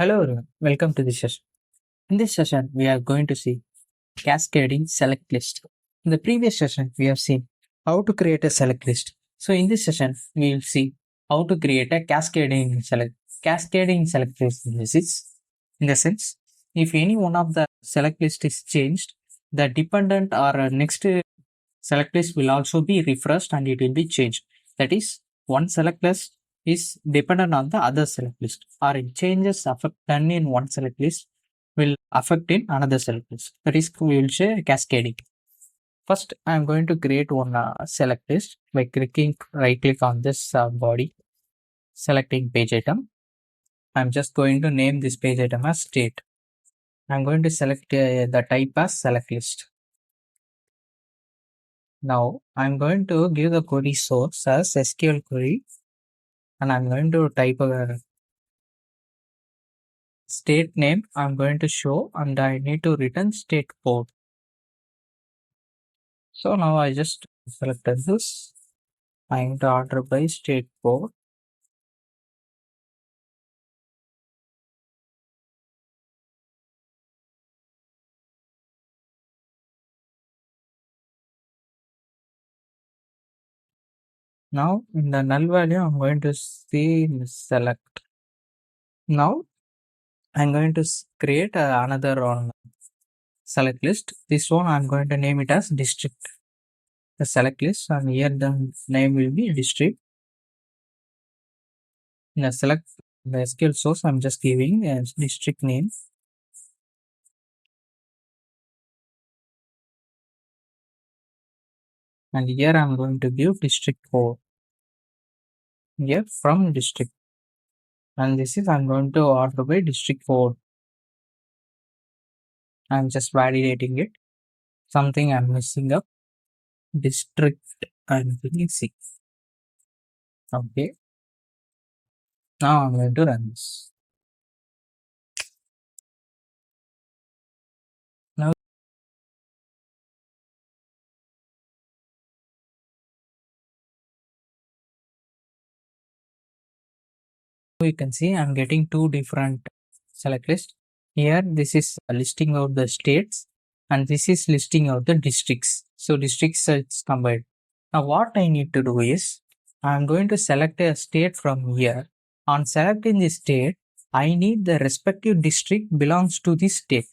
Hello everyone, welcome to this session. In this session, we are going to see cascading select list. In the previous session, we have seen how to create a select list. So in this session, we will see how to create a cascading select list. This is in the sense, if any one of the select list is changed, the dependent or next select list will also be refreshed and it will be changed. That is, one select list is dependent on the other select list, or it changes done in one select list will affect in another select list. That is, we will say cascading. First, I am going to create one select list by clicking right click on this body, selecting page item. I'm just going to name this page item as state. I'm going to select the type as select list. Now I'm going to give the query source as SQL query, and I'm going to type a state name I'm going to show, and I need to return state code. So now I just selected this. I'm to order by state code. Now in the null value, I'm going to see select. Now I'm going to create another one select list. This one I'm going to name it as district. The select list, and here the name will be district. In the select the SQL source, I'm just giving a district name. And here I'm going to give district code. Here from district. And this is I'm going to order by district code. I'm just validating it. Something I'm missing up. District I'm thinking 6. Okay. Now I'm going to run this. Now you can see I'm getting two different select lists. Here this is listing out the states, and this is listing out the districts. So districts it's combined. Now what I need to do is I'm going to select a state from here. On selecting the state, I need the respective district belongs to this state.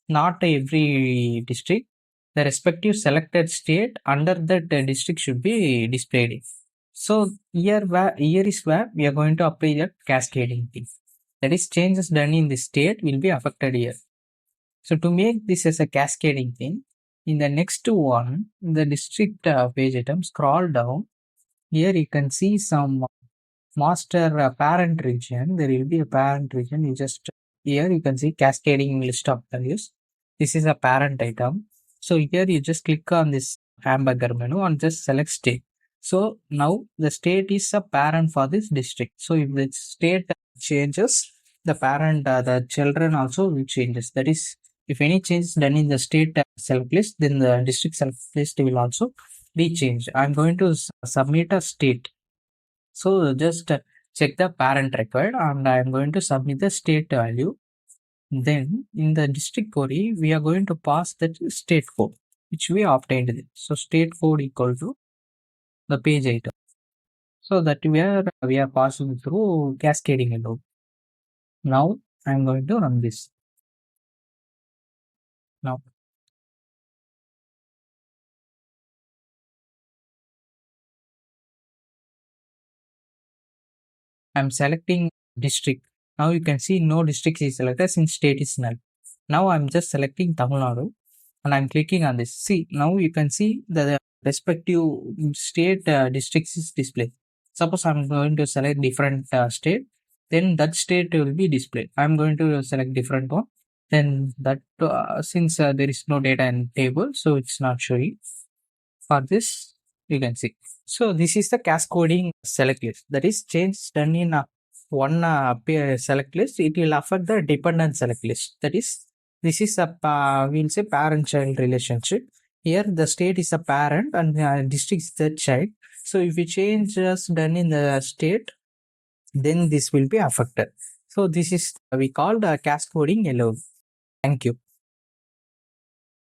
Not every district. The respective selected state under that district should be displayed. So here is where we are going to apply that cascading thing. That is, changes done in the state will be affected here. So to make this as a cascading thing, in the next one, the district page item, scroll down. Here you can see some master parent region. There will be a parent region. Here you can see cascading list of values. This is a parent item. So here you just click on this hamburger menu and just select state. So now the state is a parent for this district. So if the state changes, the parent, the children also will changes. That is, if any changes done in the state select list, then the district select list will also be changed. I'm going to submit a state. So just check the parent required, and I'm going to submit the state value. Then in the district query, we are going to pass that state code, which we obtained. So state code equal to the page item. So that we are passing through cascading alone. Now I'm going to run this. Now I'm selecting district. Now you can see no district is selected since state is null. Now I'm just selecting Tamil Nadu and I'm clicking on this. See, now you can see the respective state districts is displayed. Suppose I'm going to select different state, then that state will be displayed. I'm going to select different one. Then that since there is no data in table, so it's not showing. For this, you can see. So this is the cascading select list. That is, change done in one select list, it will affect the dependent select list. That is, this is a we'll say parent-child relationship. Here the state is a parent and district is the child. So if we change just done in the state, then this will be affected. So this is we called cascading alone. Thank you.